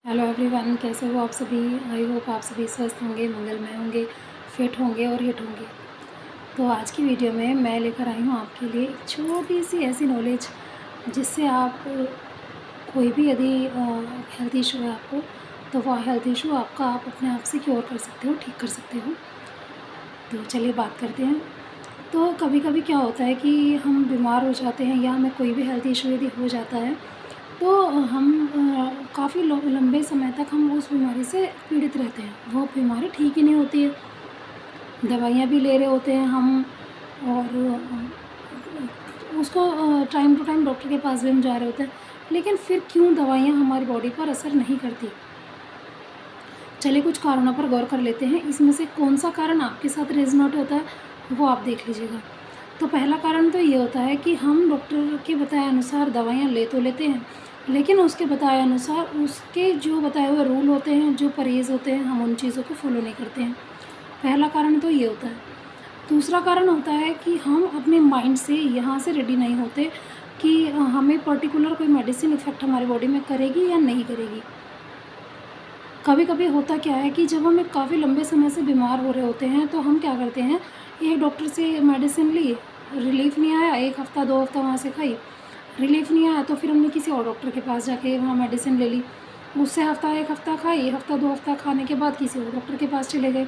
Hello everyone, कैसे हो आप सभी। आई होप आप सभी स्वस्थ होंगे, मंगलमय होंगे, फिट होंगे और हिट होंगे। तो आज की वीडियो में मैं लेकर आई हूँ आपके लिए एक छोटी सी ऐसी नॉलेज जिससे आप कोई भी यदि हेल्थ इशू है आपको, तो वो हेल्थ इशू आपका आप अपने आप से क्योर कर सकते हो, ठीक कर सकते हो। तो चलिए बात करते हैं। तो कभी कभी क्या होता है कि हम बीमार हो जाते हैं या हमें कोई भी हेल्थ इशू यदि हो जाता है तो हम काफ़ी लंबे समय तक हम उस बीमारी से पीड़ित रहते हैं। वो बीमारी ठीक ही नहीं होती है, दवाइयाँ भी ले रहे होते हैं हम और उसको टाइम टू टाइम डॉक्टर के पास भी हम जा रहे होते हैं, लेकिन फिर क्यों दवाइयाँ हमारी बॉडी पर असर नहीं करती। चलिए कुछ कारणों पर गौर कर लेते हैं। इसमें से कौन सा कारण आपके साथ रेजोनेट होता है वो आप देख लीजिएगा। तो पहला कारण तो ये होता है कि हम डॉक्टर के बताए अनुसार दवाइयाँ ले तो लेते हैं, लेकिन उसके बताए अनुसार उसके जो बताए हुए रूल होते हैं, जो परहेज़ होते हैं, हम उन चीज़ों को फॉलो नहीं करते हैं। पहला कारण तो ये होता है। दूसरा कारण होता है कि हम अपने माइंड से यहाँ से रेडी नहीं होते कि हमें पर्टिकुलर कोई मेडिसिन इफ़ेक्ट हमारी बॉडी में करेगी या नहीं करेगी। कभी कभी होता क्या है कि जब हमें काफ़ी लंबे समय से बीमार हो रहे होते हैं तो हम क्या करते हैं, एक डॉक्टर से मेडिसिन ली, रिलीफ़ नहीं आया, 1 हफ़्ता 2 हफ़्ता वहाँ से खाई, रिलीफ़ नहीं आया तो फिर हमने किसी और डॉक्टर के पास जाके वहाँ मेडिसिन ले ली। उससे 1 हफ़्ता खाई, हफ़्ता 2 हफ़्ता खाने के बाद किसी और डॉक्टर के पास चले गए।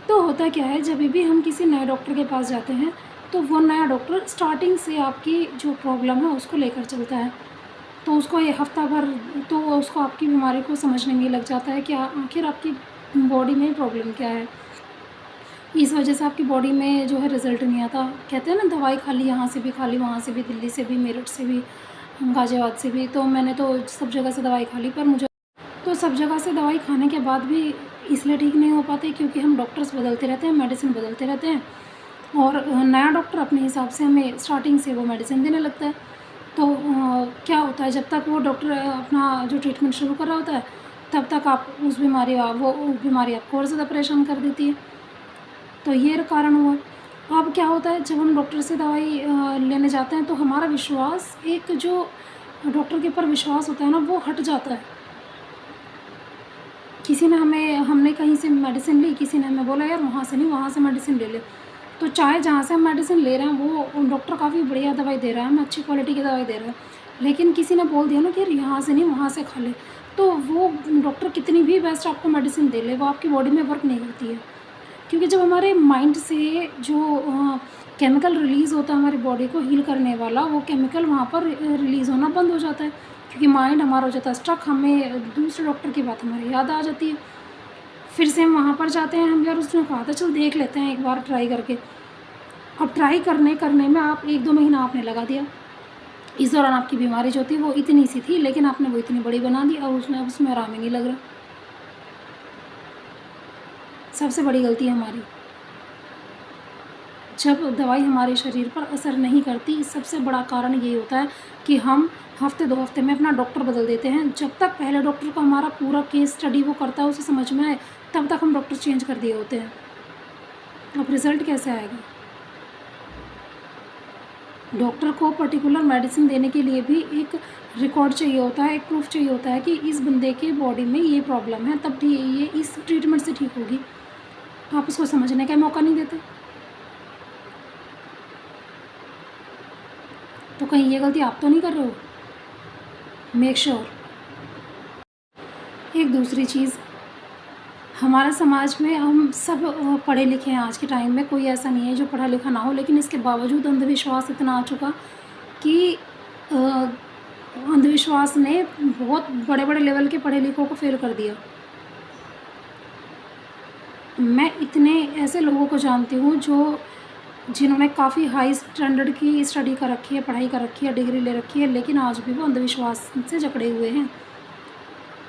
तो होता क्या है, जब भी हम किसी नए डॉक्टर के पास जाते हैं तो वो नया डॉक्टर स्टार्टिंग से आपकी जो प्रॉब्लम है उसको लेकर चलता है। तो उसको ये हफ़्ता भर तो उसको आपकी बीमारी को समझने में लग जाता है कि आखिर आपकी बॉडी में प्रॉब्लम क्या है। इस वजह से आपकी बॉडी में जो है रिज़ल्ट नहीं आता। कहते हैं ना, दवाई खा ली, यहाँ से भी खा ली, वहाँ से भी, दिल्ली से भी, मेरठ से भी, गाज़ियाबाद से भी। तो मैंने तो सब जगह से दवाई खा ली, पर मुझे तो सब जगह से दवाई खाने के बाद भी इसलिए ठीक नहीं हो पाते क्योंकि हम डॉक्टर्स बदलते रहते हैं, मेडिसिन बदलते रहते हैं और नया डॉक्टर अपने हिसाब से हमें स्टार्टिंग से वो मेडिसिन देने लगता है। तो क्या होता है, जब तक वो डॉक्टर अपना जो ट्रीटमेंट शुरू कर रहा होता है तब तक आप उस बीमारी वो बीमारी आपको और ज़्यादा परेशान कर देती है। तो ये कारण हुआ। अब क्या होता है, जब हम डॉक्टर से दवाई लेने जाते हैं तो हमारा विश्वास, एक जो डॉक्टर के ऊपर विश्वास होता है ना, वो हट जाता है। हमने कहीं से मेडिसिन ली, किसी ने हमें बोला यार वहाँ से नहीं, वहाँ से मेडिसिन ले ले। तो चाहे जहाँ से हम मेडिसिन ले रहे हैं वो डॉक्टर काफ़ी बढ़िया दवाई दे रहा है, हमें अच्छी क्वालिटी की दवाई दे रहा है, लेकिन किसी ने बोल दिया ना कि यार यहाँ से नहीं, वहाँ से खा ले, तो वो डॉक्टर कितनी भी बेस्ट आपको मेडिसिन दे ले, वो आपकी बॉडी में वर्क नहीं करती है। क्योंकि जब हमारे माइंड से जो केमिकल रिलीज़ होता है हमारी बॉडी को हील करने वाला, वो केमिकल वहाँ पर रिलीज़ होना बंद हो जाता है क्योंकि माइंड हमारा हो जाता है स्ट्रक। हमें दूसरे डॉक्टर की बात हमारी याद आ जाती है। फिर से हम वहाँ पर जाते हैं, हम यार उसने कहा था चल देख लेते हैं एक बार ट्राई करके। अब ट्राई करने में आप 1-2 महीना आपने लगा दिया। इस दौरान आपकी बीमारी जो थी वो इतनी सी थी, लेकिन आपने वो इतनी बड़ी बना दी और उसमें आराम ही नहीं लग रहा। सबसे बड़ी गलती हमारी, जब दवाई हमारे शरीर पर असर नहीं करती, सबसे बड़ा कारण यही होता है कि हम हफ़्ते 2 हफ़्ते में अपना डॉक्टर बदल देते हैं। जब तक पहले डॉक्टर को हमारा पूरा केस स्टडी वो करता है, उसे समझ में आए, तब तक हम डॉक्टर चेंज कर दिए होते हैं। अब रिज़ल्ट कैसे आएगा? डॉक्टर को पर्टिकुलर मेडिसिन देने के लिए भी एक रिकॉर्ड चाहिए होता है, एक प्रूफ चाहिए होता है कि इस बंदे के बॉडी में ये प्रॉब्लम है, तब ये इस ट्रीटमेंट से ठीक होगी। आप उसको समझने का मौका नहीं देते। तो कहीं ये गलती आप तो नहीं कर रहे हो? Make sure. एक दूसरी चीज़, हमारे समाज में हम सब पढ़े लिखे हैं। आज के टाइम में कोई ऐसा नहीं है जो पढ़ा लिखा ना हो, लेकिन इसके बावजूद अंधविश्वास इतना आ चुका कि अंधविश्वास ने बहुत बड़े बड़े लेवल के पढ़े लिखों को फेल कर दिया। मैं इतने ऐसे लोगों को जानती हूँ जिन्होंने काफ़ी हाई स्टैंडर्ड की स्टडी कर रखी है, पढ़ाई कर रखी है, डिग्री ले रखी है, लेकिन आज भी वो अंधविश्वास से जकड़े हुए हैं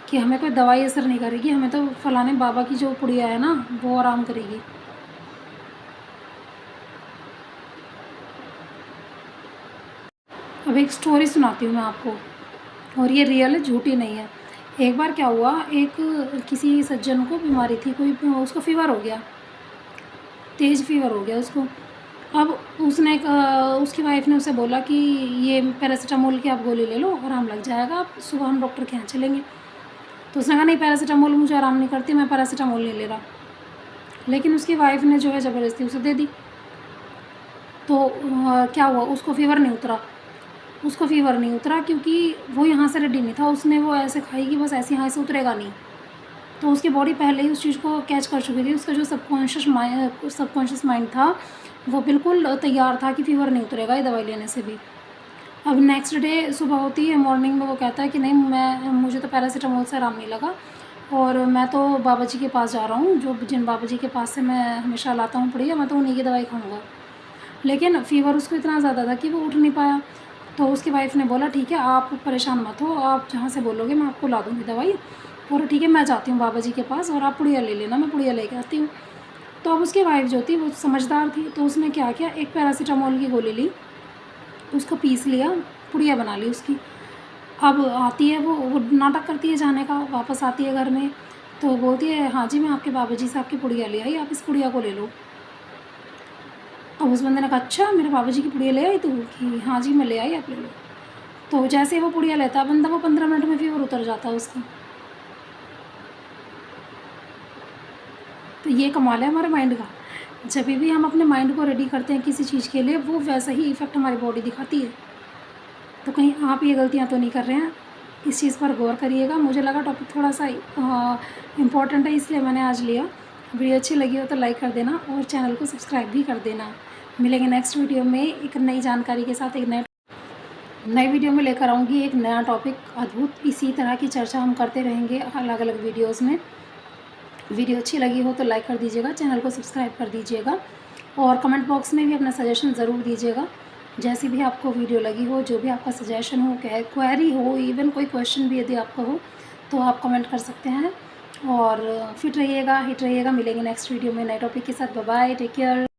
कि हमें कोई दवाई असर नहीं करेगी, हमें तो फलाने बाबा की जो पुड़िया है ना वो आराम करेगी। अब एक स्टोरी सुनाती हूँ मैं आपको, और ये रियल है, झूठी नहीं है। एक बार क्या हुआ, एक किसी सज्जन को बीमारी थी, कोई उसको फीवर हो गया, तेज़ फीवर हो गया उसको। अब उसकी वाइफ ने उसे बोला कि ये पैरासिटामोल की आप गोली ले लो, आराम लग जाएगा, आप सुबह हम डॉक्टर के यहाँ चलेंगे। तो उसने कहा नहीं पैरासीटामोल मुझे आराम नहीं करती, मैं पैरासीटामोल नहीं ले रहा। लेकिन उसकी वाइफ ने जो है ज़बरदस्ती उसे दे दी। तो क्या हुआ, उसको फ़ीवर नहीं उतरा। उसको फ़ीवर नहीं उतरा क्योंकि वो यहाँ से रेडी नहीं था। उसने वो ऐसे खाई कि बस ऐसे यहाँ से उतरेगा नहीं। तो उसकी बॉडी पहले ही उस चीज़ को कैच कर चुकी थी। उसका जो सबकॉन्शियस माइंड था वो बिल्कुल तैयार था कि फ़ीवर नहीं उतरेगा ये दवाई लेने से भी। अब नेक्स्ट डे सुबह होती है, मॉर्निंग में वो कहता है कि नहीं मुझे तो पैरासीटामोल से आराम नहीं लगा और मैं तो बाबा जी के पास जा रहा हूँ, जो जिन बाबा जी के पास से मैं हमेशा लाता हूँ पुड़िया, मैं तो उन्हीं की दवाई खाऊँगा। लेकिन फ़ीवर उसको इतना ज़्यादा था कि वो उठ नहीं पाया। तो उसकी वाइफ ने बोला ठीक है आप परेशान मत हो, आप जहाँ से बोलोगे मैं आपको ला दूँगी दवाई, और ठीक है मैं जाती हूँ बाबा जी के पास और आप पुड़िया ले लेना, मैं पुड़िया लेके आती हूँ। तो अब उसकी वाइफ जो थी वो समझदार थी, तो उसने क्या किया, एक पैरासीटामोल की गोली ली, उसको पीस लिया, पुड़िया बना ली उसकी। अब आती है वो नाटक करती है जाने का, वापस आती है घर में तो बोलती है हाँ जी मैं आपके बाबा जी से आपकी पुड़िया ले आई, आप इस पुड़िया को ले लो। अब उस बंदे ने कहा अच्छा मेरे बाबा जी की पुड़िया ले आई तू, कि हाँ जी मैं ले आई, आप ले लो। तो जैसे ही वो पुड़िया लेता है बंदा, वो 15 मिनट में फ़ीवर उतर जाता है उसका। तो ये कमाल है हमारे माइंड का। जब भी हम अपने माइंड को रेडी करते हैं किसी चीज़ के लिए, वो वैसा ही इफ़ेक्ट हमारी बॉडी दिखाती है। तो कहीं आप ये गलतियाँ तो नहीं कर रहे हैं, इस चीज़ पर गौर करिएगा। मुझे लगा टॉपिक थोड़ा सा इम्पॉर्टेंट है, इसलिए मैंने आज लिया। वीडियो अच्छी लगी हो तो लाइक कर देना और चैनल को सब्सक्राइब भी कर देना। मिलेंगे नेक्स्ट वीडियो में एक नई जानकारी के साथ, एक नई वीडियो में लेकर आऊँगी एक नया टॉपिक अद्भुत। इसी तरह की चर्चा हम करते रहेंगे अलग अलग वीडियोज़ में। वीडियो अच्छी लगी हो तो लाइक कर दीजिएगा, चैनल को सब्सक्राइब कर दीजिएगा और कमेंट बॉक्स में भी अपना सजेशन ज़रूर दीजिएगा। जैसी भी आपको वीडियो लगी हो, जो भी आपका सजेशन हो, क्वेरी हो, इवन कोई क्वेश्चन भी यदि आपका हो तो आप कमेंट कर सकते हैं। और फिट रहिएगा, हिट रहिएगा। मिलेंगे नेक्स्ट वीडियो में नए टॉपिक के साथ। Bye bye, take care.